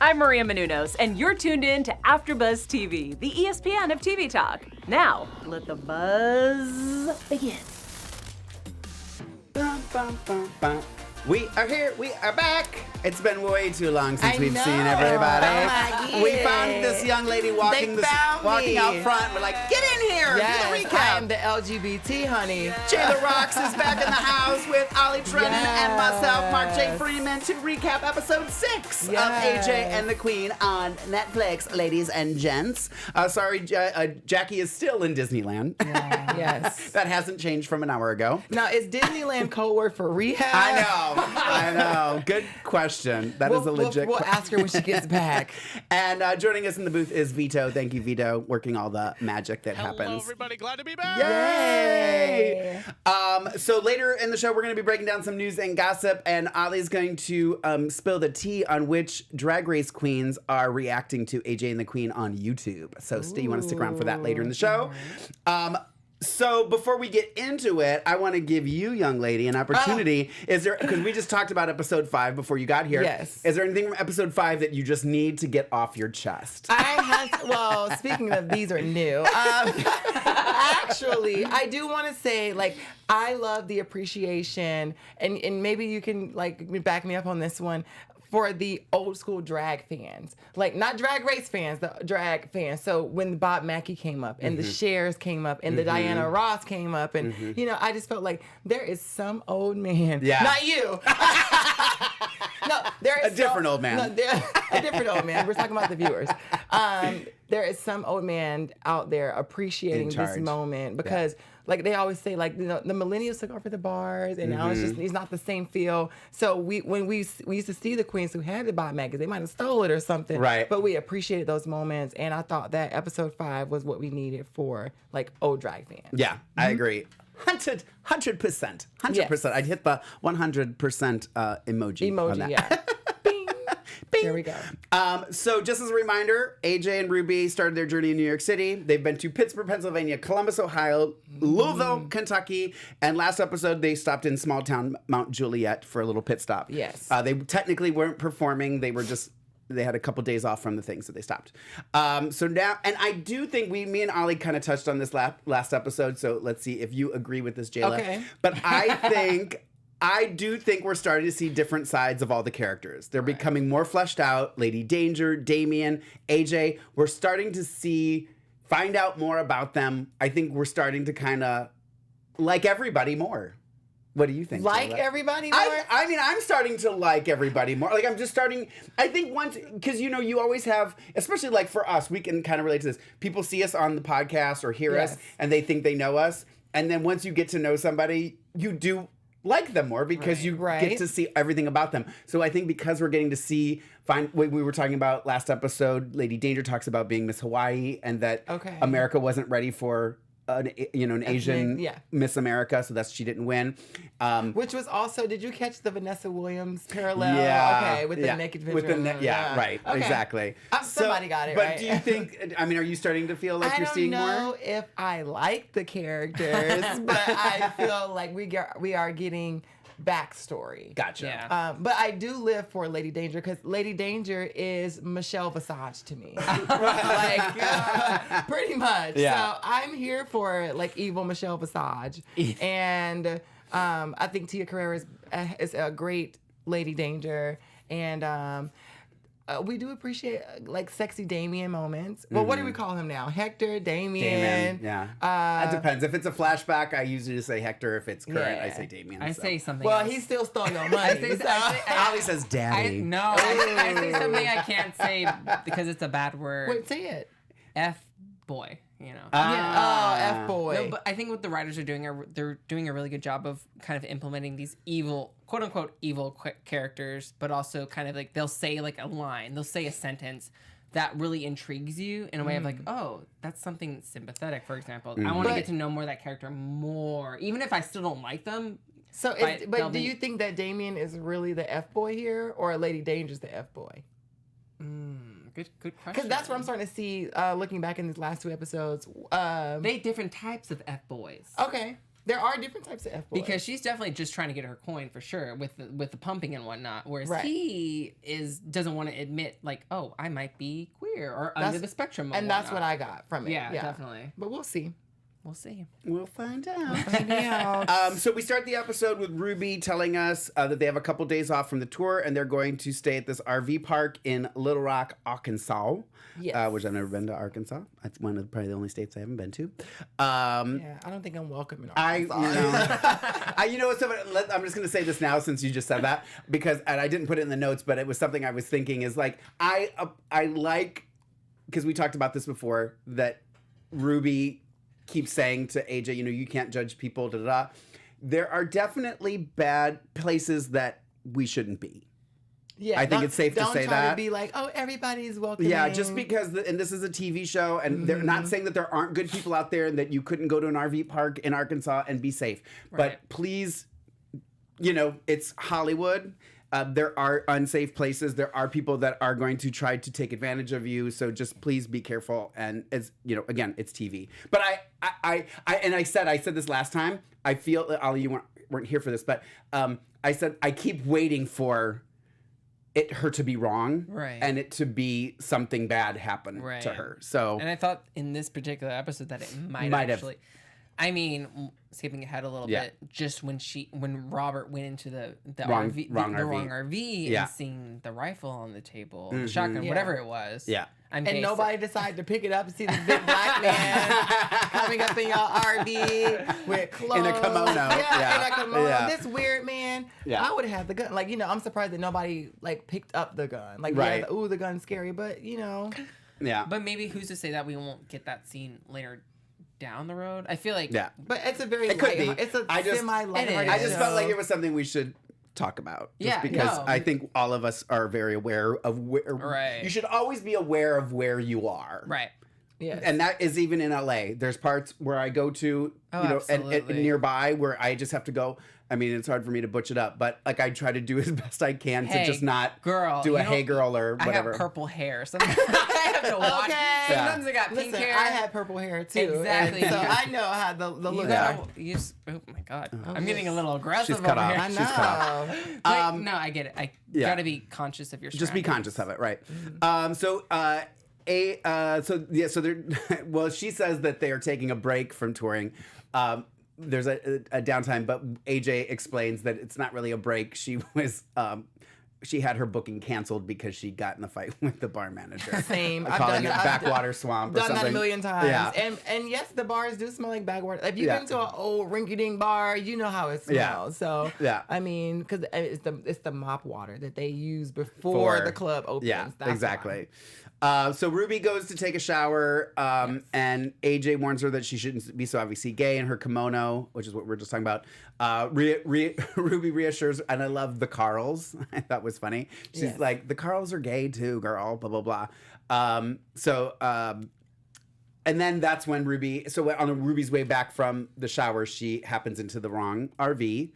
I'm Maria Menounos, and you're tuned in to AfterBuzz TV, the ESPN of TV talk. Now, let the buzz begin. Bum, bum, bum, bum. We are here. We are back. It's been way too long since we've seen everybody. Oh, we found this young lady walking out front. We're like, get in here. Yes, Do the recap. I am the LGBT honey. Jayla Roxx is back in the house with Ollie Drennan and myself, Mark J. Freeman, to recap episode 6 of AJ and the Queen on Netflix, ladies and gents. Sorry, Jackie is still in Disneyland. Yeah. Yes. That hasn't changed from an hour ago. Now, is Disneyland code word for rehab? I know. Good question. That is a legit We'll ask her when she gets back. And joining us in the booth is Vito. Thank you, Vito, working all the magic that happens. Hello, everybody. Glad to be back. Yay! So later in the show, we're going to be breaking down some news and gossip, and Ollie's going to spill the tea on which Drag Race queens are reacting to AJ and the Queen on YouTube. So you want to stick around for that later in the show. So before we get into it, I want to give you, young lady, an opportunity. Is there, because we just talked about episode 5 before you got here. Yes. Is there anything from episode 5 that you just need to get off your chest? Well, speaking of, these are new. Actually, I do want to say, like, I love the appreciation, and maybe you can, like, back me up on this one, for the old school drag fans. Like, not Drag Race fans, the drag fans. So when Bob Mackie came up, and the Cher's came up, and the Diana Ross came up, and, you know, I just felt like there is some old man. Yeah. Not you. No, there is A different old man. A different old man. We're talking about the viewers. There is some old man out there appreciating this moment because, like they always say, like, you know, the millennials took over the bars, and now it's not the same feel. So when we used to see the queens who had to buy magazines, they might have stole it or something. Right. But we appreciated those moments, and I thought that episode 5 was what we needed for, like, old drag fans. Yeah, I agree. 100%. 100%. Yes. I'd hit the 100% emoji on that. Yeah. Bing. Bing. There we go. So just as a reminder, AJ and Ruby started their journey in New York City. They've been to Pittsburgh, Pennsylvania, Columbus, Ohio, Louisville, Kentucky, and last episode they stopped in small town Mount Juliet for a little pit stop. Yes. They technically weren't performing. They had a couple days off from the thing, so they stopped. So now, and I do think me and Ollie kind of touched on this last episode, so let's see if you agree with this, Jayla. Okay. But I do think we're starting to see different sides of all the characters. They're becoming more fleshed out. Lady Danger, Damian, AJ. We're starting to find out more about them. I think we're starting to kind of like everybody more. What do you think? Like Jayla? everybody more? I mean, I'm starting to like everybody more. Like, I'm just starting, I think once, because, you know, you always have, especially like for us, we can kind of relate to this. People see us on the podcast or hear us, and they think they know us. And then once you get to know somebody, you do like them more because you get to see everything about them. So I think because we're getting to we were talking about last episode, Lady Danger talks about being Miss Hawaii and that America wasn't ready for an Asian Miss America, so she didn't win. Which was also, did you catch the Vanessa Williams parallel? Yeah. Okay, with the naked picture. Right, okay. Exactly. Somebody got it, but right? Do you think, I mean, are you starting to feel like you're seeing more? I don't know if I like the characters, but I feel like we are getting backstory. Gotcha. Yeah. But I do live for Lady Danger because Lady Danger is Michelle Visage to me. Pretty much. Yeah. So I'm here for like evil Michelle Visage. And I think Tia Carrera is a great Lady Danger. And we do appreciate like sexy Damian moments. Well, what do we call him now? Hector, Damian. Yeah. It depends. If it's a flashback, I usually just say Hector. If it's current, I say Damian. I say something Well, else. he still stole your money. Ollie says daddy. I say something I can't say because it's a bad word. Wait, say it. F-boy, you know. F-boy. No, but I think what the writers are doing, they're doing a really good job of kind of implementing these evil, quote unquote, evil characters, but also kind of like they'll say like a line, they'll say a sentence that really intrigues you in a way of like, oh, that's something sympathetic, for example. I want to get to know more of that character more, even if I still don't like them. So, do you think that Damian is really the F-boy here, or Lady Danger's the F-boy? Good question. Because that's what I'm starting to see, looking back in these last 2 episodes. They different types of F-boys. Okay. There are different types of F-boys. Because she's definitely just trying to get her coin for sure with the pumping and whatnot. Whereas Right. he doesn't want to admit like, oh, I might be queer or under the spectrum. And that's what I got from it. Yeah, definitely. But we'll see. We'll see. We'll find out. So we start the episode with Ruby telling us that they have a couple days off from the tour and they're going to stay at this RV park in Little Rock, Arkansas. Yes. Which I've never been to Arkansas. That's one of probably the only states I haven't been to. Yeah, I don't think I'm welcome in Arkansas. You know, I'm just going to say this now since you just said that because, and I didn't put it in the notes, but it was something I was thinking is like, I like, because we talked about this before, that Ruby keeps saying to AJ, you know, you can't judge people, There are definitely bad places that we shouldn't be. Yeah, I think it's safe to say Don't try that. to be like, oh, everybody's welcome. Yeah, just because, and this is a TV show, and they're not saying that there aren't good people out there and that you couldn't go to an RV park in Arkansas and be safe. Right. But please, you know, it's Hollywood. There are unsafe places. There are people that are going to try to take advantage of you. So just please be careful. And it's, you know, again, it's TV. But I said this last time. I feel, Ollie, you weren't here for this, but I said I keep waiting for her to be wrong, right, and it to be something bad happen to her. So, and I thought in this particular episode that it might actually. I mean, skipping ahead a little bit, just when Robert went into the wrong RV and seeing the rifle on the table, the shotgun, whatever it was. Yeah. And nobody decided to pick it up and see this big black man coming up in your RV with clothes. In a kimono. Yeah, in a kimono. Yeah. This weird man. Yeah. I would have had the gun. Like, you know, I'm surprised that nobody, like, picked up the gun. Like, right. yeah, ooh, the gun's scary, but, you know. Yeah. But maybe who's to say that we won't get that scene later down the road? I feel like... Yeah. But it's a very it could be. It's a semi-lighthearted I just felt like it was something we should talk about. Just because I think all of us are very aware of where... Right. You should always be aware of where you are. Right. Yeah. And that is even in LA. There's parts where I go to, you know, and nearby where I just have to go. I mean, it's hard for me to butch it up, but like I try to do as best I can to just not do a hey girl or whatever. I have purple hair. Sometimes I have to watch. Okay. Sometimes I got pink hair. I had purple hair too. Exactly. So I know how the look. Oh my God. I'm getting a little aggressive. She's cut over off. here. I know. She's cut off. No, I get it. I gotta be conscious of your Just be conscious of it, right? So they're well, she says that they are taking a break from touring. There's a downtime, but AJ explains that it's not really a break. She was she had her booking canceled because she got in the fight with the bar manager. Same. Calling it backwater swamp or something. Done that a million times. Yeah. And yes, the bars do smell like backwater. If you've been to an old rinky-dink bar, you know how it smells. So I mean, because it's the mop water that they use before the club opens. Yeah, that's exactly. So Ruby goes to take a shower, and AJ warns her that she shouldn't be so obviously gay in her kimono, which is what we're just talking about. Ruby reassures, and I love the Carls. I thought was funny. She's like, the Carls are gay too, girl, blah, blah, blah. And then that's when on Ruby's way back from the shower, she happens into the wrong RV.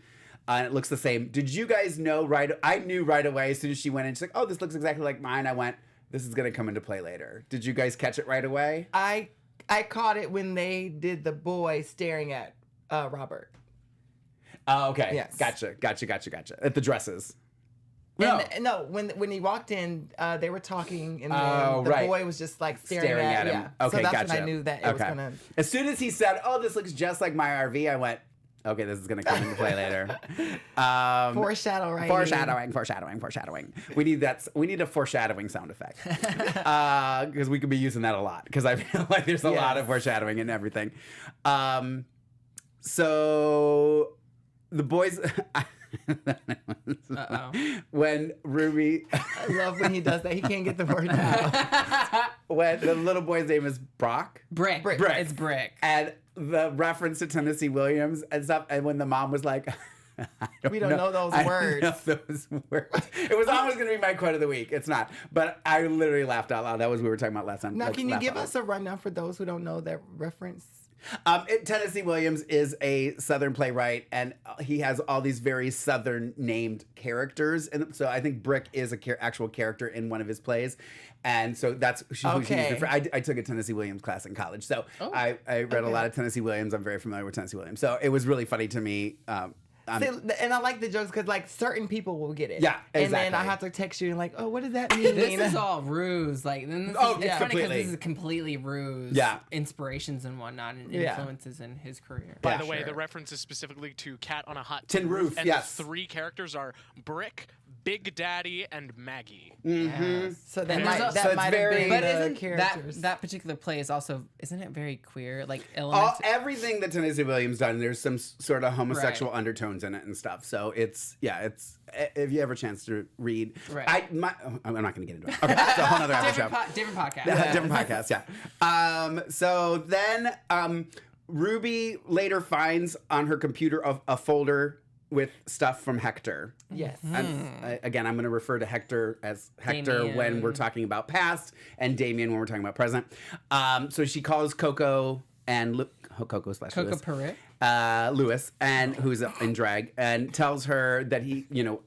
And it looks the same. Did you guys know I knew right away as soon as she went in, she's like, oh, this looks exactly like mine. I went, this is going to come into play later. Did you guys catch it right away? I caught it when they did the boy staring at Robert. Oh, okay. Yes. Gotcha. At the dresses. No, when he walked in, they were talking, and then the boy was just like staring at him. Yeah. Okay, so that's gotcha. when I knew that it was gonna. As soon as he said, "Oh, this looks just like my RV," I went, "Okay, this is gonna come into play later." Foreshadowing. We need that. We need a foreshadowing sound effect because we could be using that a lot. Because I feel like there's a lot of foreshadowing and everything. So the boys. When Ruby, I love when he does that. He can't get the word out. When the little boy's name is Brick. It's Brick. And the reference to Tennessee Williams and stuff. And when the mom was like, we don't know those words. It was always going to be my quote of the week. It's not. But I literally laughed out loud. That was what we were talking about last time. Now, can you give us a rundown for those who don't know that reference? Tennessee Williams is a Southern playwright, and he has all these very Southern named characters. And so I think Brick is a actual character in one of his plays. And so that's who she used it for. I took a Tennessee Williams class in college. So I read a lot of Tennessee Williams. I'm very familiar with Tennessee Williams. So it was really funny to me. And I like the jokes because like certain people will get it. Yeah, exactly. And then I have to text you and like, oh, what does that mean? This is all ruse. Like, then this Oh, is, it's it's funny because completely- this is completely ruse. Yeah. Inspirations and whatnot and Yeah. influences in his career. By the way, the reference is specifically to Cat on a Hot Tin Roof, and yes. the 3 characters are Brick, Big Daddy, and Maggie. Yes. So that And might there's that so it's might have very- been But the isn't characters. that particular play is also, isn't it very queer? Like elements. Everything that Tennessee Williams done, there's some sort of homosexual undertones in it and stuff. So it's if you have a chance to read, Right. I'm not going to get into it. Okay, it's a whole other episode. different podcast. Different podcast, yeah. So then Ruby later finds on her computer a folder with stuff from Hector. Yes. Again, I'm going to refer to Hector as Hector Damian. when we're talking about past, and Damien when we're talking about present. So she calls Coco and Coco / Coco Lewis. Perret. Lewis, and who's in drag, and tells her that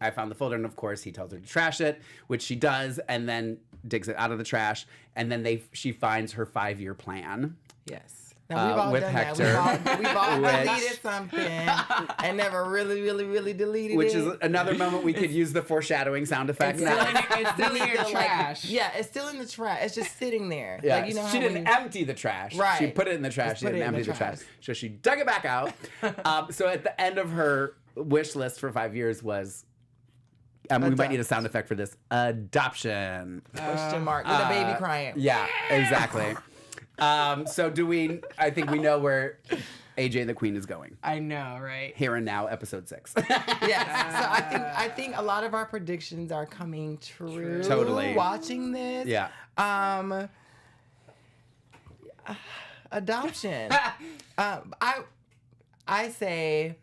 I found the folder, and of course he tells her to trash it, which she does, and then digs it out of the trash, and then she finds her 5-year plan. Yes. Now we've all with done Hector, that. We've all which- deleted something and never really deleted Which it. is another moment we could use the foreshadowing sound effect It's now. Still in your Like, trash. yeah, it's still in the trash. It's just sitting there. Yeah, Like, you know how she didn't when- empty the trash. Right. She put it in the trash. Just She put didn't it in empty the the trash. trash. So she dug it back out. So at the end of her wish list for 5 years was, we might need a sound effect for this, adoption. question mark with a baby crying. Yeah, exactly. So I think we know where AJ the Queen is going. I know, right? Here and now, episode 6. Yes. So I think a lot of our predictions are coming true. Totally. Watching this. Yeah. Adoption. I say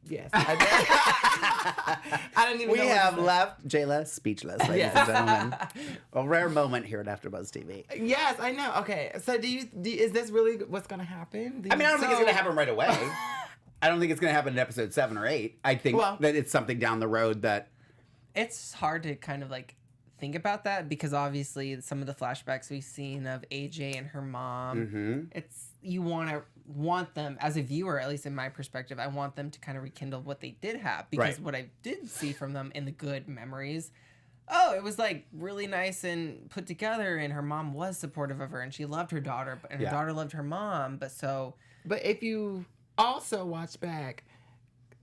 yes. I don't even We know what to have say. left Jayla speechless, ladies Yes. and gentlemen. A rare moment here at AfterBuzz TV. Yes, I know. Okay, so is this really what's going to happen? I don't think it's going to happen right away. I don't think it's going to happen in episode 7 or 8. I think that it's something down the road that... It's hard to kind of like think about that because obviously some of the flashbacks we've seen of AJ and her mom, you want them as a viewer, at least in my perspective, I want them to kind of rekindle what they did have because what I did see from them in the good memories, it was like really nice and put together, and her mom was supportive of her and she loved her daughter, and her daughter loved her mom. But if you also watch back,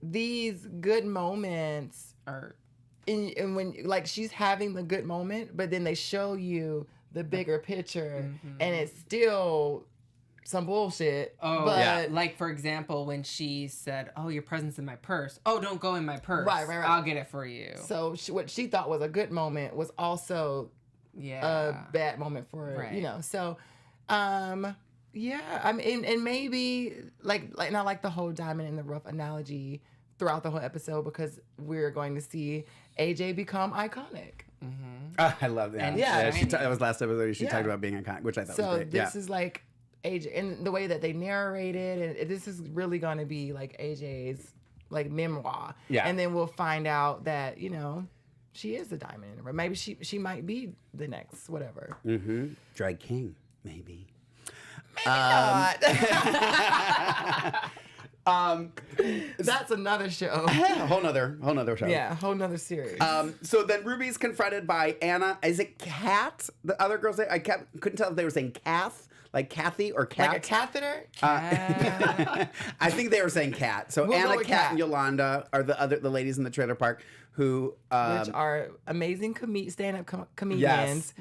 these good moments are. And when like she's having the good moment, but then they show you the bigger picture, and it's still some bullshit. Oh, but like for example, when she said, "Oh, your present's in my purse." Oh, don't go in my purse. Right. I'll get it for you. So what she thought was a good moment was also a bad moment for her. Right. So, yeah. I mean, and maybe like and I like the whole diamond in the rough analogy throughout the whole episode because we're going to see AJ become iconic. I love that. And That was last episode. She Yeah. talked about being iconic, which I thought was So great. this is like AJ, and the way that they narrated, and this is really going to be like AJ's like memoir. Yeah. And then we'll find out that she is a diamond in the rough. Maybe she might be the next whatever. Drag King, maybe. Not. That's another show. A whole nother show. Yeah, a whole nother series. So then Ruby's confronted by Anna. Is it Kat? The other girls. I couldn't tell if they were saying Kath, like Kathy or Kat. like a catheter. I think they were saying Kat. So We'll go Anna, with Kat, Kat. and Yolanda are the ladies in the trailer park who Which are amazing stand-up comedians.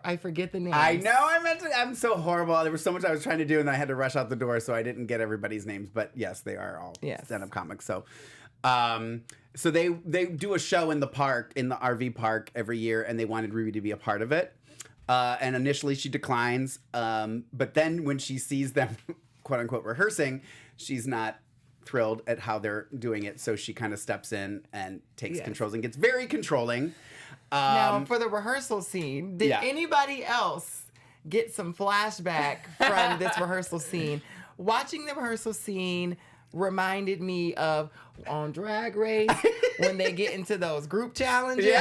I forget the names. I know I'm so horrible. There was so much I was trying to do and I had to rush out the door, so I didn't get everybody's names. But yes, they are all stand-up comics. So so they do a show in the park, in the RV park every year, and they wanted Ruby to be a part of it. And initially she declines. But then when she sees them quote unquote rehearsing, she's not thrilled at how they're doing it. So she kind of steps in and takes controls and gets very controlling. Now, for the rehearsal scene, did anybody else get some flashback from this rehearsal scene. Watching the rehearsal scene reminded me of on Drag Race when they get into those group challenges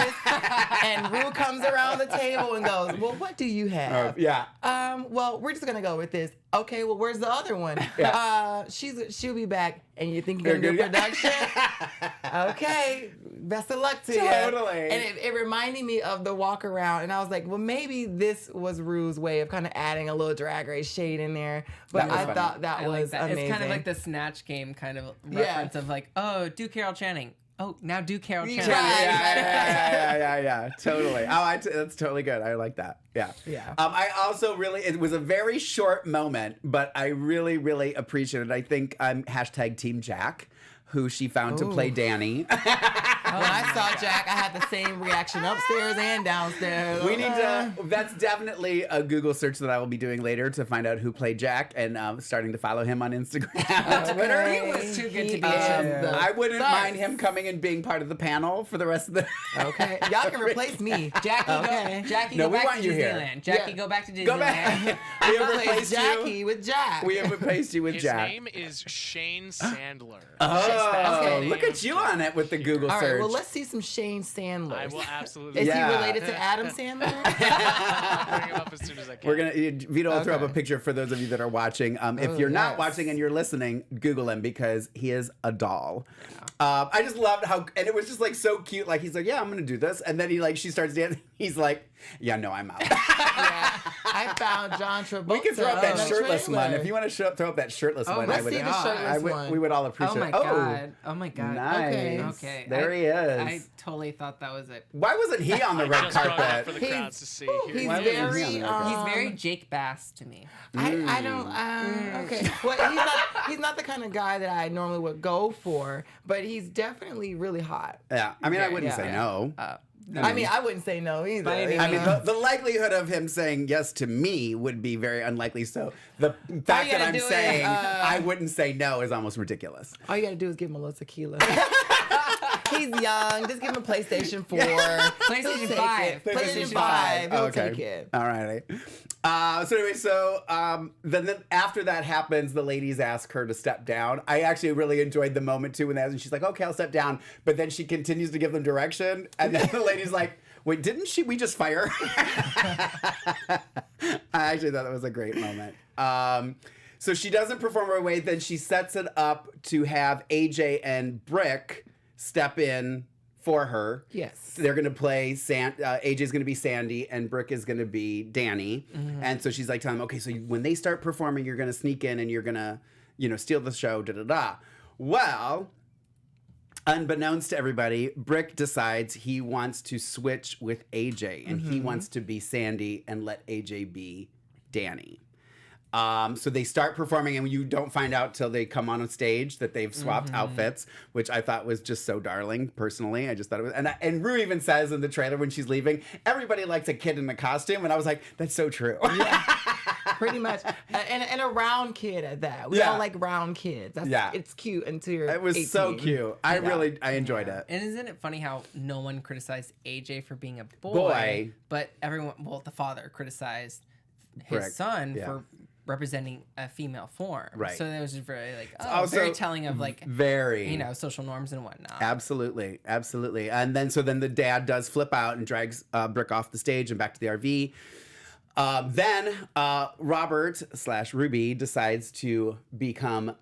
and Rue comes around the table and goes, well, what do you have? Well, we're just gonna go with this. Okay, well, where's the other one? She'll be back, and you think you're gonna do production? Okay, best of luck to you. Totally. And it reminded me of the walk around, and I was like, well, maybe this was Rue's way of kind of adding a little Drag Race shade in there. But I funny. thought that was amazing. It's kind of like the Snatch Game kind of reference of like, oh, do Carol Channing. Oh, now do Carol Channing. Yeah. Totally. That's totally good. I like that. Yeah. I also it was a very short moment, but I really, really appreciated it. I think I'm hashtag Team Jack, who she found to play Danny. When I saw Jack, I had the same reaction upstairs and downstairs. We need to. That's definitely a Google search that I will be doing later to find out who played Jack, and starting to follow him on Instagram, Twitter. He was too good to be I wouldn't mind him coming and being part of the panel for the rest of the. Okay, y'all can replace me. Jackie, No, go we back want to you here. Disneyland. Jackie, go back to Disneyland. Go back. We have replaced Jackie with Jack. We have replaced you with His Jack. name is Shane Sandler. Oh, Okay. look at you on it with the Google All search. right, well, let's see some Shane Sandler. I will absolutely. Is Yeah. he related to Adam Sandler? I'll bring him up as soon as I can. We're gonna Vito will throw up a Okay. picture for those of you that are watching. If you're not yes. watching and you're listening, Google him because he is a doll. I just loved how, and it was just like so cute. Like he's like, yeah, I'm gonna do this, and then she starts dancing. He's like, yeah, no, I'm out. Yeah. I found John Travolta. We can throw up that on the shirtless one trailer. if you want to throw up that shirtless one. let's see the shirtless one. We would all appreciate. Oh my god. Nice. Okay. There he is. I totally thought that was it. Why wasn't he on the red Just brought it up carpet? for the crowds to see. Here. He's Why wasn't he on very. the red carpet? He's very Jake Bass to me. I don't. Okay. Well, he's not the kind of guy that I normally would go for, but he's definitely really hot. Yeah, I mean, I wouldn't Yeah. say no. I mean, I wouldn't say no either. By any I mean, the likelihood of him saying yes to me would be very unlikely. So the fact you that gotta I'm do is, saying I wouldn't say no is almost ridiculous. All you gotta do is give him a little tequila. He's young. Just give him a PlayStation 4. PlayStation He'll take 5. it. PlayStation 5. He'll take it. All right. Then after that happens, the ladies ask her to step down. I actually really enjoyed the moment too when they asked, and she's like, "Okay, I'll step down," but then she continues to give them direction, and then the lady's like, "Wait, didn't we just fire?" I actually thought that was a great moment. So she doesn't perform her way. Then she sets it up to have AJ and Brick step in for her. Yes. They're going to play, AJ's going to be Sandy and Brick is going to be Danny. Mm-hmm. And so she's like telling him, okay, so when they start performing, you're going to sneak in and you're going to, steal the show, da-da-da. Well, unbeknownst to everybody, Brick decides he wants to switch with AJ and he wants to be Sandy and let AJ be Danny. So they start performing, and you don't find out till they come on stage that they've swapped outfits, which I thought was just so darling. Personally, I just thought it was, and Rue even says in the trailer when she's leaving, everybody likes a kid in a costume, and I was like, that's so true. Yeah. Pretty much, and a round kid at that. We all like round kids. It's cute until you're. It was so cute. I enjoyed it. And isn't it funny how no one criticized AJ for being a Boy. but everyone, the father criticized his Correct. son Yeah. for representing a female form. Right. So that was just very also very telling of very social norms and whatnot. Absolutely. And then the dad does flip out and drags Brick off the stage and back to the RV. Then Robert / Ruby decides to become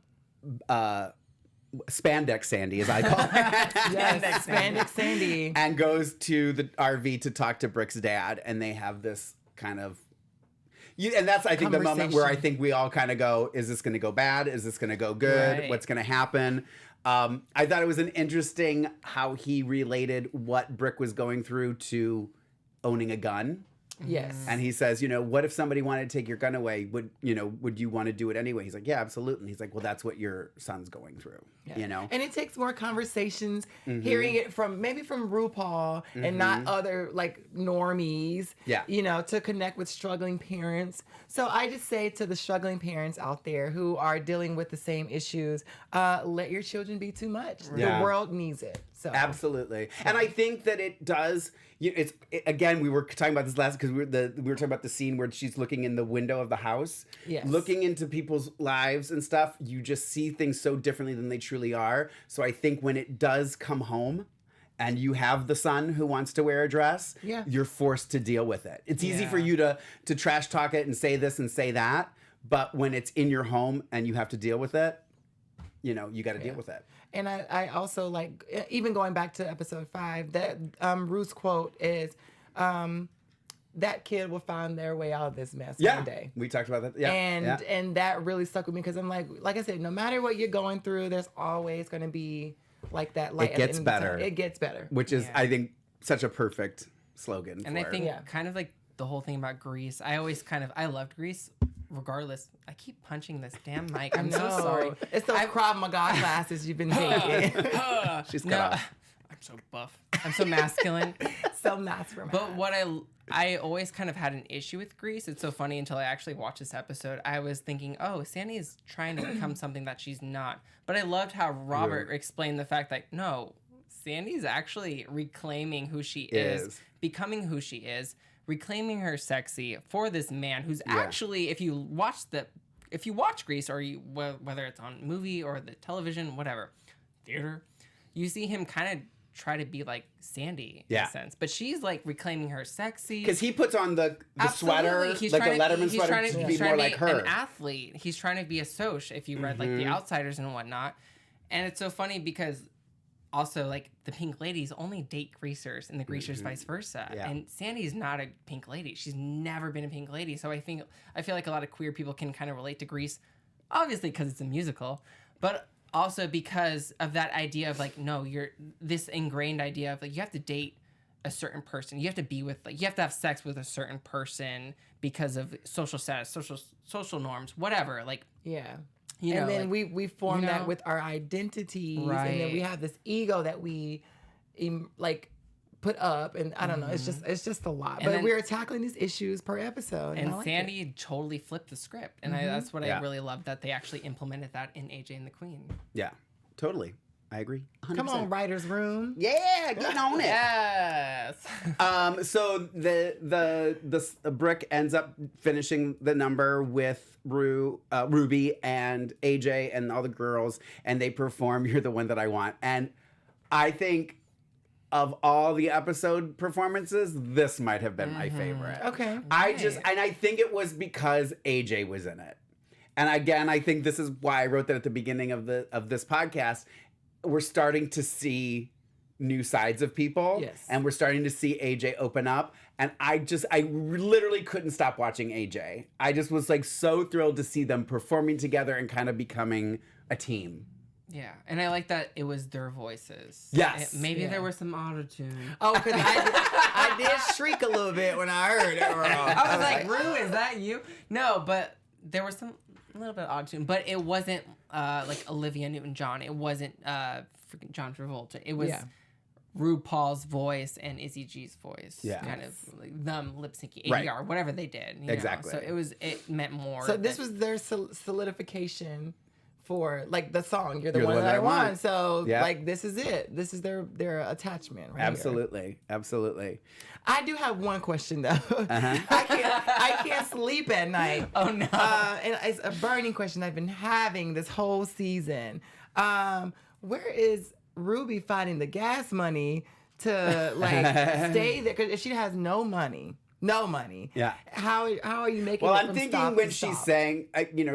Spandex Sandy, as I call it. Yes, Spandex Sandy. And goes to the RV to talk to Brick's dad, and they have this kind of. And that's, I think, the moment where I think we all kind of go, is this going to go bad? Is this going to go good? Right. What's going to happen? I thought it was an interesting how he related what Brick was going through to owning a gun. Yes. And he says, what if somebody wanted to take your gun away? Would you want to do it anyway? He's like, yeah, absolutely. And he's like, well, that's what your son's going through, And it takes more conversations, hearing it from RuPaul and not other normies, to connect with struggling parents. So I just say to the struggling parents out there who are dealing with the same issues, let your children be too much. Yeah. The world needs it. So Absolutely, and I think that it does. Again, we were talking about this last because we were talking about the scene where she's looking in the window of the house, Yes. looking into people's lives and stuff. You just see things so differently than they truly are. So I think when it does come home, and you have the son who wants to wear a dress, you're forced to deal with it. It's easy for you to trash talk it and say this and say that, but when it's in your home and you have to deal with it, you got to deal with it. And I also like, even going back to episode 5, that Ruth's quote is, that kid will find their way out of this mess one day. We talked about that. Yeah. And that really stuck with me because I'm like I said, no matter what you're going through, there's always going to be like that light. It gets better. It gets better. Which is, I think, such a perfect slogan. And I think kind of like the whole thing about Grease, I loved Grease. Regardless, I keep punching this damn mic. I'm so sorry. It's those Krav Maga classes you've been taking. She's cut off. I'm so buff. I'm so masculine. So masculine. But what I always kind of had an issue with Grease. It's so funny until I actually watched this episode. I was thinking, oh, Sandy's trying to become something that she's not. But I loved how Robert explained the fact that, no, Sandy's actually reclaiming who she is, becoming who she is, reclaiming her sexy for this man who's actually, if you watch Grease, or whether it's on movie or the television, whatever, theater, you see him kind of try to be like Sandy in a sense, but she's like reclaiming her sexy because he puts on the sweater, he's like trying the Letterman sweater, to be more like her. An athlete. He's trying to be a soch. If you read like The Outsiders and whatnot, and it's so funny because also like the Pink Ladies only date greasers, and the greasers vice versa. And Sandy's not a pink lady. She's never been a pink lady. So I feel like a lot of queer people can kind of relate to Grease, obviously because it's a musical, but also because of that idea of like, no, you're this ingrained idea of like you have to date a certain person, you have to be with, like, you have to have sex with a certain person because of social status, social norms, whatever. Like, you know, and then like, we form that with our identities, and then we have this ego that we like put up, and I don't know, it's just a lot. But we're tackling these issues per episode, and Sandy totally flipped the script, and that's what I really love, that they actually implemented that in AJ and the Queen. Yeah, totally. I agree. 100%. Come on, writer's room. Yeah, get on it. Yes. So the Brick ends up finishing the number with Ruby and AJ and all the girls, and they perform "You're the One That I Want." And I think of all the episode performances, this might have been my favorite. Okay. I think it was because AJ was in it. And again, I think this is why I wrote that at the beginning of this podcast. We're starting to see new sides of people. Yes. And we're starting to see AJ open up. And I literally couldn't stop watching AJ. I just was like so thrilled to see them performing together and kind of becoming a team. Yeah, and I like that it was their voices. Yes. Maybe there was some auto-tune. Oh, because I did shriek a little bit when I heard it. I was like, Rue, is that you? No, but there was a little bit of auto-tune, but it wasn't like Olivia Newton-John. It wasn't freaking John Travolta. It was RuPaul's voice and Izzy G's voice. Yeah. Kind of like them lip-syncing, ADR, whatever they did. You exactly. know? So it meant more. So this was their solidification for like the song "You're the One That I Want." So like this is it. This is their attachment. Right Absolutely, here. Absolutely. I do have one question though. I can't sleep at night. Oh no! And it's a burning question I've been having this whole season. Where is Ruby finding the gas money to like stay there? Because if she has no money. Yeah. How are you making? Well, it I'm from thinking stop when to she's stop? saying,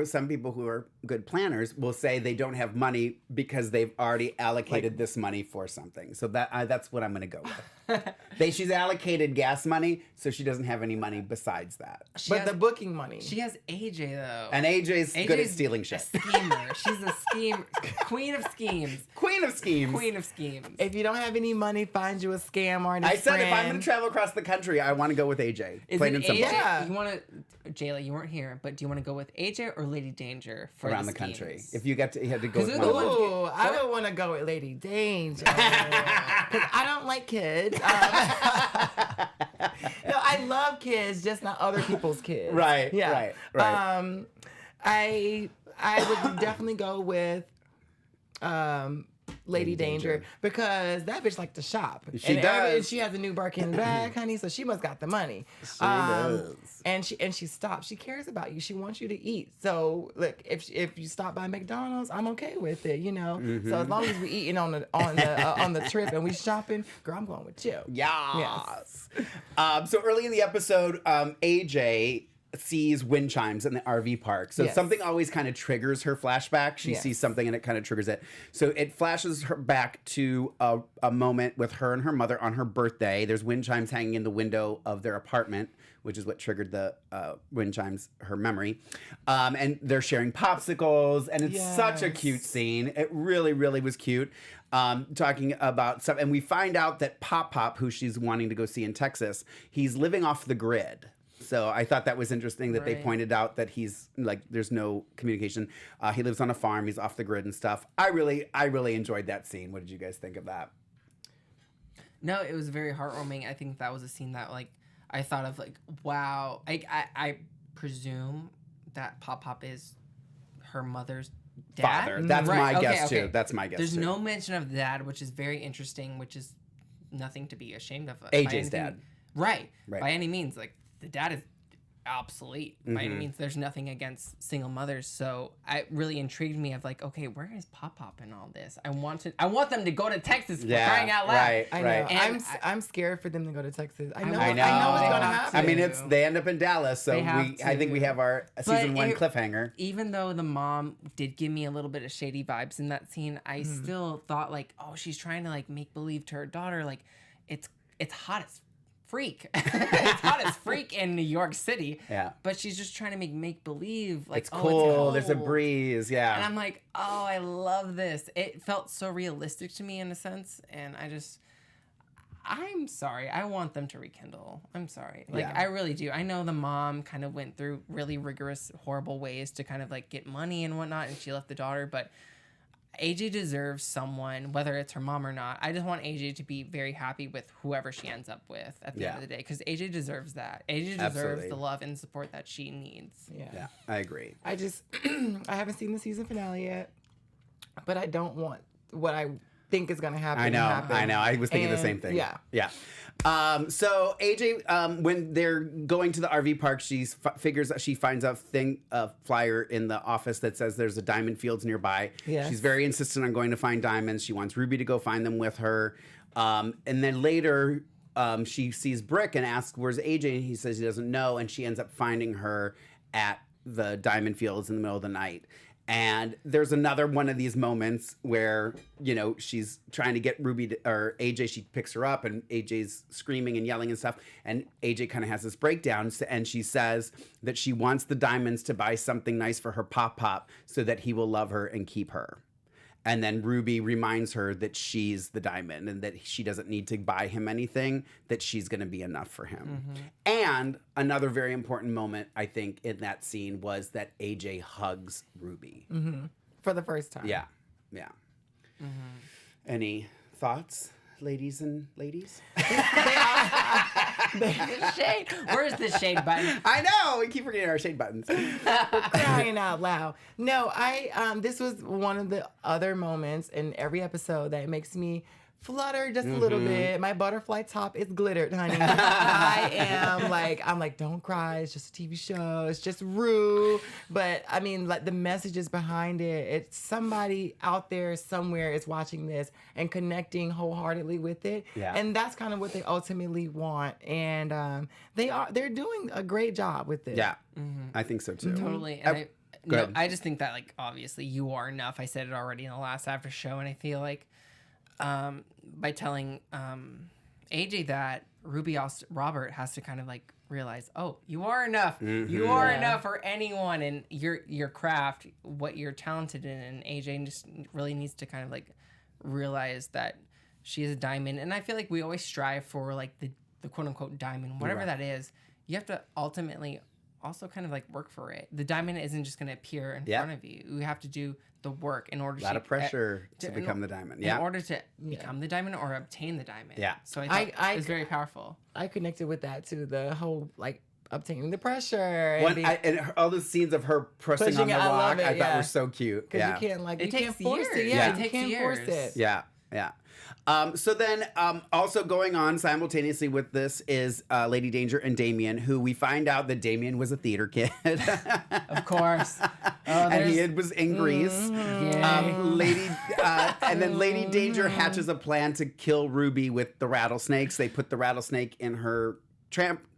some people who are good planners will say they don't have money because they've already allocated this money for something. So that's what I'm going to go with. She's allocated gas money, so she doesn't have any money besides that. The booking money. She has AJ though, and AJ's good at stealing shit. Schemer. She's a scheme queen of schemes. Queen of schemes. Queen of schemes. If you don't have any money, find you a scam artist. I said if I'm going to travel across the country, I want to go with AJ. Is Plain it and simple. AJ? You want to, Jayla? You weren't here, but do you want to go with AJ or Lady Danger for around the country? If you had to go with one. Ooh, I would want to go with Lady Danger because I don't like kids. No, I love kids, just not other people's kids. Right. Yeah. Right. I would definitely go with Lady Danger because that bitch like to shop. She does. And she has a new Birkin bag, honey, so she must got the money. She does. And she stops. She cares about you. She wants you to eat. So look, if you stop by McDonald's, I'm okay with it, you know. So as long as we eating on the trip and we shopping, girl, I'm going with you. Yes. So early in the episode, AJ sees wind chimes in the RV park. So something always kind of triggers her flashback. She sees something and it kind of triggers it. So it flashes her back to a moment with her and her mother on her birthday. There's wind chimes hanging in the window of their apartment, which is what triggered the wind chimes, her memory. And they're sharing popsicles, and it's such a cute scene. It really, really was cute. Talking about stuff. And we find out that Pop, who she's wanting to go see in Texas, he's living off the grid. So I thought that was interesting that they pointed out that he's like, there's no communication. He lives on a farm. He's off the grid and stuff. I really enjoyed that scene. What did you guys think of that? No, it was very heartwarming. I think that was a scene that like I thought of like, wow. I presume that Pop is her mother's dad. Father. That's my guess too. That's my guess. There's no mention of dad, which is very interesting, which is nothing to be ashamed of. AJ's dad. Right. By any means. Like the dad is obsolete by any means. There's nothing against single mothers. So it really intrigued me of like, okay, where is Pop in all this? I want them to go to Texas for crying out loud. Right, I know. right. I'm scared for them to go to Texas. I know I what's gonna happen. I mean, they end up in Dallas, so I think we have our season 1 cliffhanger. Even though the mom did give me a little bit of shady vibes in that scene, I still thought like, oh, she's trying to like make believe to her daughter like it's hot as freak. It's hot as freak in New York City. Yeah. But she's just trying to make believe like, it's cool. There's a breeze. Yeah. And I'm like, oh, I love this. It felt so realistic to me in a sense, and I'm sorry. I want them to rekindle. I'm sorry. Like, I really do. I know the mom kind of went through really rigorous, horrible ways to kind of like get money and whatnot, and she left the daughter, but AJ deserves someone, whether it's her mom or not. I just want AJ to be very happy with whoever she ends up with at the end of the day, because AJ deserves that. AJ deserves the love and support that she needs. Yeah, I agree. I haven't seen the season finale yet, but I don't want what I think is going to happen. I know. I was thinking the same thing. Yeah. So AJ, when they're going to the RV park, she finds a flyer in the office that says there's a diamond fields nearby. Yes. She's very insistent on going to find diamonds. She wants Ruby to go find them with her. And then later, she sees Brick and asks, "Where's AJ?" And he says he doesn't know. And she ends up finding her at the diamond fields in the middle of the night. And there's another one of these moments where, you know, she's trying to get Ruby or AJ, she picks her up and AJ's screaming and yelling and stuff. And AJ kind of has this breakdown, and she says that she wants the diamonds to buy something nice for her Pop so that he will love her and keep her. And then Ruby reminds her that she's the diamond and that she doesn't need to buy him anything, that she's going to be enough for him. And another very important moment, I think, in that scene was that AJ hugs Ruby. For the first time. Yeah. Any thoughts, ladies and ladies? The shade. Where's the shade button? I know. We keep forgetting our shade buttons. Crying out loud. No, this was one of the other moments in every episode that makes me flutter just a little bit. My butterfly top is glittered, honey. I'm like, don't cry. It's just a TV show. It's just Rue. But I mean, like the messages behind it. It's somebody out there somewhere is watching this and connecting wholeheartedly with it. Yeah. And that's kind of what they ultimately want. And they're doing a great job with it. Yeah, I think so too. Totally. And I just think that like obviously you are enough. I said it already in the last after show, and I feel like by telling AJ that, Robert has to kind of like realize, oh, you are enough. You are enough for anyone, and your craft, what you're talented in. And AJ just really needs to kind of like realize that she is a diamond. And I feel like we always strive for like the quote unquote diamond, whatever that is. You have to ultimately also kind of like work for it. The diamond isn't just going to appear in front of you. You have to do the work in order to... A lot of pressure to become the diamond. In order to become the diamond or obtain the diamond. Yeah. So I thought it was very powerful. I connected with that too. The whole like obtaining the pressure. All the scenes of her pressing on Pushing the it, I love rock, it, I thought yeah. were so cute. Because Yeah. you can't like It you takes can't force years. it. Yeah. Yeah, It you takes can't force years. it. Yeah, yeah. So then, also going on simultaneously with this is Lady Danger and Damian, who we find out that Damian was a theater kid. Of course. And he was in Greece. Yeah. And then Lady Danger hatches a plan to kill Ruby with the rattlesnakes. They put the rattlesnake in her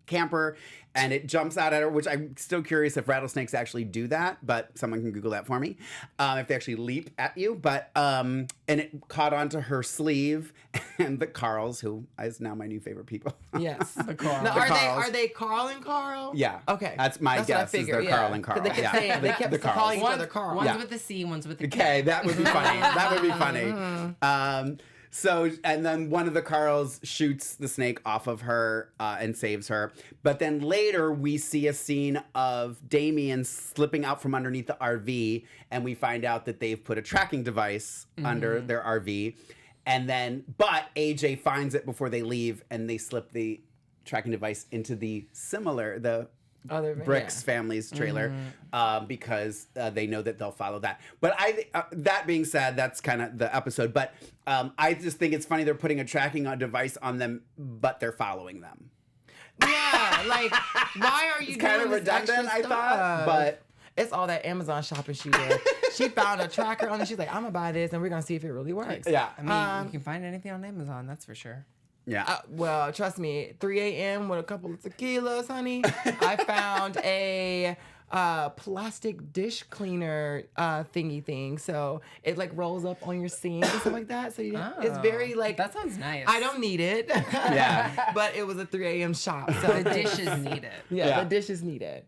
camper, and it jumps out at her, which I'm still curious if rattlesnakes actually do that, but someone can Google that for me, if they actually leap at you. But and it caught onto her sleeve, and the Carls, who is now my new favorite people. Yes. The Carl. Now, The are Carls. they Carl and Carl? Yeah. Okay. That's my what I guess. Is figured, they're Carl and Carl. They kept saying they kept the Carls. calling each other Carl. One's Yeah. with the C, one's with the K. Okay, that would be funny. That would be funny. So, and then one of the Carls shoots the snake off of her and saves her. But then later we see a scene of Damian slipping out from underneath the RV, and we find out that they've put a tracking device under their RV. And then, but AJ finds it before they leave, and they slip the tracking device into the Other Brick's family's trailer because they know that they'll follow that. But that being said, that's kind of the episode. But I just think it's funny they're putting a tracking device on them, but they're following them. Yeah, like why are you It's doing kind of this redundant, extra I thought, stuff? but it's all that Amazon shopping she did. She found a tracker on it. She's like, I'm gonna buy this, and we're gonna see if it really works. yeah, I mean, you can find anything on Amazon, that's for sure. yeah. Well, trust me, 3 a.m. with a couple of tequilas, honey. I found a plastic dish cleaner thingy thing, so it like rolls up on your sink and stuff like that. So it's very like That sounds nice. I don't need it. Yeah. But it was a 3 a.m. shop, so The dishes need it. Yeah. the dish is needed.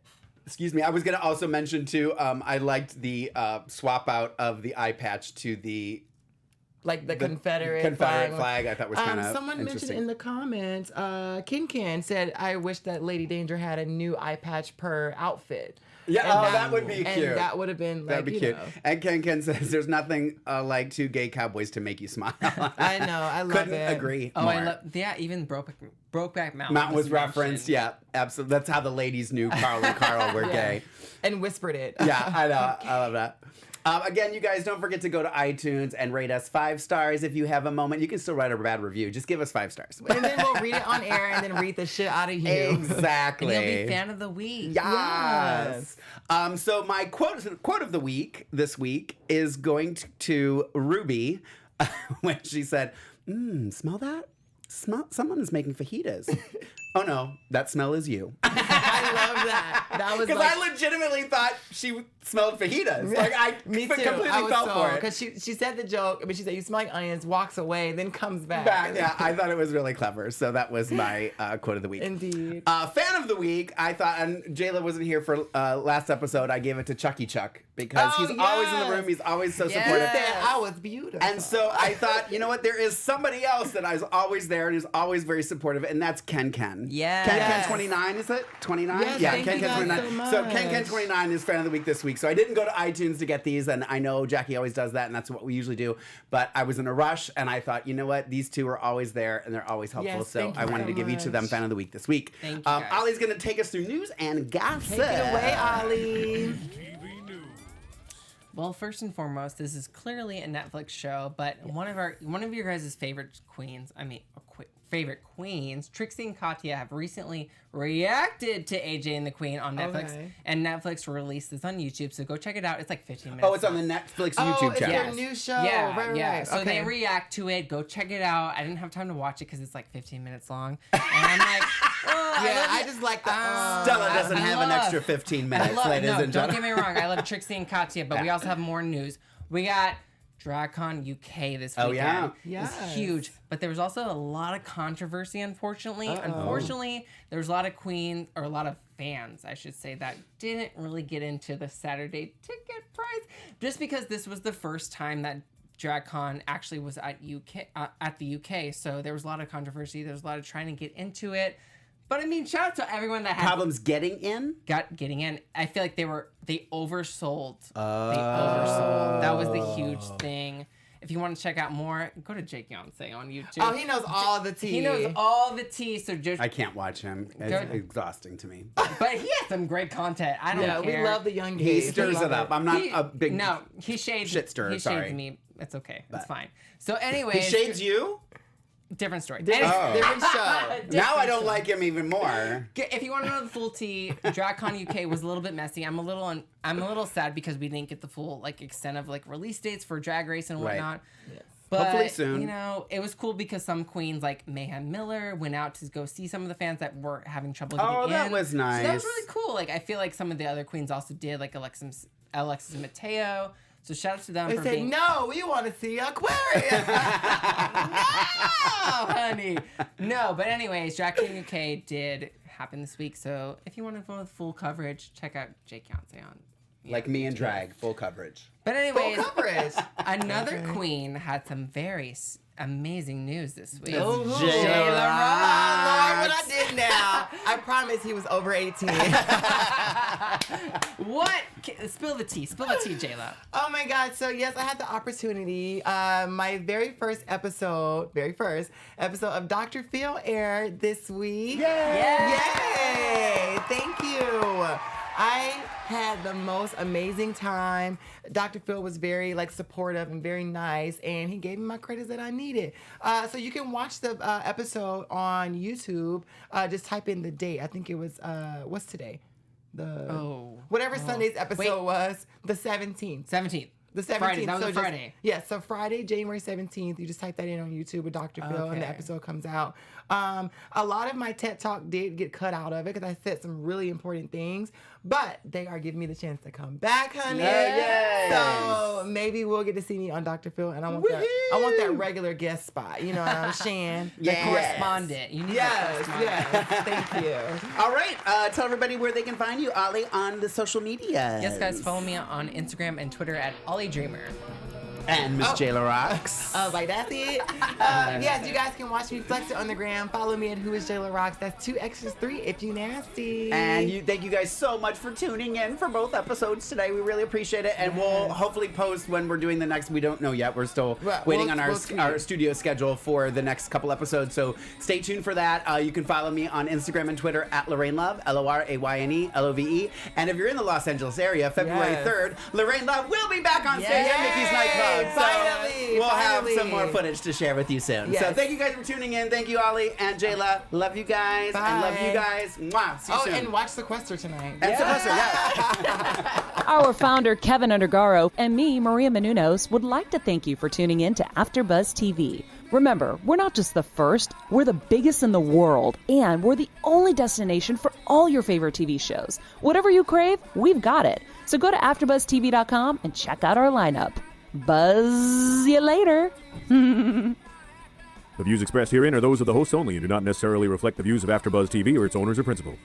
Excuse me. I was going to also mention too. I liked the swap out of the eye patch to the Like the Confederate flag. I thought was kind of someone mentioned interesting. in the comments, Ken said, I wish that Lady Danger had a new eye patch per outfit. Yeah, And that would be and cute. that would have been like, That'd be cute. And Ken says, "There's nothing like two gay cowboys to make you smile." I know, I love Couldn't it. agree. Oh, more. I love, yeah, even Brokeback Mountain. Mountain was referenced. mentioned. Yeah, absolutely. That's how the ladies knew Carl and Carl were gay. And whispered it. Yeah, I know. I love that. Again, you guys, don't forget to go to iTunes and rate us 5 stars if you have a moment. You can still write a bad review. Just give us 5 stars. And then we'll read it on air and then read the shit out of you. Exactly. And you'll be fan of the week. Yes. So my quote of the week this week is going to Ruby when she said, smell that? Someone is making fajitas. Oh no, that smell is you. I love that. That was Because like, I legitimately thought she smelled fajitas. Like I me too. completely I was fell for it. Because she said the joke, but she said, you smell like onions, walks away, then comes back. Yeah, I thought it was really clever. So that was my quote of the week. Indeed. Fan of the week, I thought, and Jayla wasn't here for last episode, I gave it to Chucky Chuck because he's always in the room. He's always so She supportive. said, I was beautiful. And so I thought, you know what? There is somebody else that is always there and is always very supportive, and that's Ken. Yes. Ken 29, is it? 29? Yes, yeah, thank Ken you guys 29. so Ken much. 29 is fan of the week this week. So I didn't go to iTunes to get these, and I know Jackie always does that, and that's what we usually do. But I was in a rush, and I thought, you know what? These two are always there, and they're always helpful. Yes, So thank you I wanted so to give each of them much. fan of the week this week. Thank you, guys. Ollie's going to take us through news and gossip. Take it away, Ollie. Well, first and foremost, this is clearly a Netflix show, but one of your guys' favorite queens, Trixie and Katya, have recently reacted to AJ and the Queen on Netflix, Okay. and Netflix released this on YouTube, so go check it out. It's like 15 minutes. Oh, it's on the Netflix YouTube it's channel. their new show. Yeah, right, yeah. right. So okay. they react to it. Go check it out. I didn't have time to watch it because it's like 15 minutes long, and I'm like, oh, Yeah, I I just like the. Stella doesn't I have an love- extra 15 minutes, ladies and don't gentlemen. get me wrong. I love Trixie and Katya, but we also have more news. We got DragCon UK this weekend. Oh, yeah? It's Yes. huge. But there was also a lot of controversy, unfortunately. Unfortunately, there was a lot of queens, or a lot of fans, I should say, that didn't really get into the Saturday ticket price. Just because this was the first time that DragCon actually was at the UK. So there was a lot of controversy. There was a lot of trying to get into it. But I mean, shout out to everyone that had Problems getting in? getting in. I feel like they oversold. They oversold. That was the huge thing. If you want to check out more, go to Jake Yonsei on YouTube. Oh, he knows all the tea. He knows all the tea. So just, I can't watch him. It's exhausting to me. but he has some great content. I don't care. We love the young He gays. stirs it up. I'm not a big he shades shit stirrer. He Sorry. shades me. It's okay. It's fine. So anyways, He shades you? different story. Different show. Now I don't like him even more. If you want to know the full tea, DragCon UK was a little bit messy. I'm a little sad because we didn't get the full extent of release dates for Drag Race and whatnot. Yes. But, Hopefully soon. You know, it was cool because some queens like Mayhem Miller went out to go see some of the fans that were having trouble getting in. Oh, that was nice. So that was really cool. I feel like some of the other queens also did, like Alexis Mateo. So shout out to them They for said, being... no, we want to see Aquarius. No, honey. No, but anyways, DragCon UK did happen this week. So if you want to go with full coverage, check out Jake Yonsei on. Like me and drag, full coverage. But anyways, Full coverage. another queen had some very amazing news this week. Oh, Jayla Lord, what I did now. I promise he was over 18. What? Spill the tea. Spill the tea, Jayla. Oh my God. So yes, I had the opportunity. My very first episode of Dr. Phil aired this week. Yay! Thank you. I had the most amazing time. Dr. Phil was very supportive and very nice, and he gave me my credits that I needed. So you can watch the episode on YouTube. Just type in the date. I think it was what's today? Whatever Sunday's episode was, the 17th. 17th. The 17th. Friday. That was Friday. So Friday, January 17th. You just type that in on YouTube with Dr. Phil, and the episode comes out. A lot of my TED Talk did get cut out of it because I said some really important things, but they are giving me the chance to come back, honey. Yes. So maybe we'll get to see me on Dr. Phil, and I want that regular guest spot. You know what I'm saying? The correspondent. You need Yes. Thank you. All right. Tell everybody where they can find you, Ollie, on the social media. Yes, guys, follow me on Instagram and Twitter at Ollie Dreamer. And Miss Jayla Roxx. That's it. Yes, you guys can watch me flex it on the gram. Follow me at Who Is Jayla Roxx. That's 2X's3 if you nasty. And thank you guys so much for tuning in for both episodes today. We really appreciate it. And we'll hopefully post when we're doing the next. We don't know yet. We're still waiting on our studio schedule for the next couple episodes. So stay tuned for that. You can follow me on Instagram and Twitter at Lorayne Love, Lorayne Love. And if you're in the Los Angeles area, February 3rd, Lorayne Love will be back on stage at Mickey's Nightclub. Finally, we'll have some more footage to share with you soon. Yes. So thank you guys for tuning in. Thank you, Ollie and Jayla. Love you guys. Bye. And love you guys. Mwah. See you soon. And watch Sequester tonight. And Sequester, yeah. Our founder, Kevin Undergaro, and me, Maria Menounos, would like to thank you for tuning in to AfterBuzz TV. Remember, we're not just the first, we're the biggest in the world, and we're the only destination for all your favorite TV shows. Whatever you crave, we've got it. So go to AfterBuzzTV.com and check out our lineup. Buzz you later. The views expressed herein are those of the hosts only and do not necessarily reflect the views of AfterBuzz TV or its owners or principals.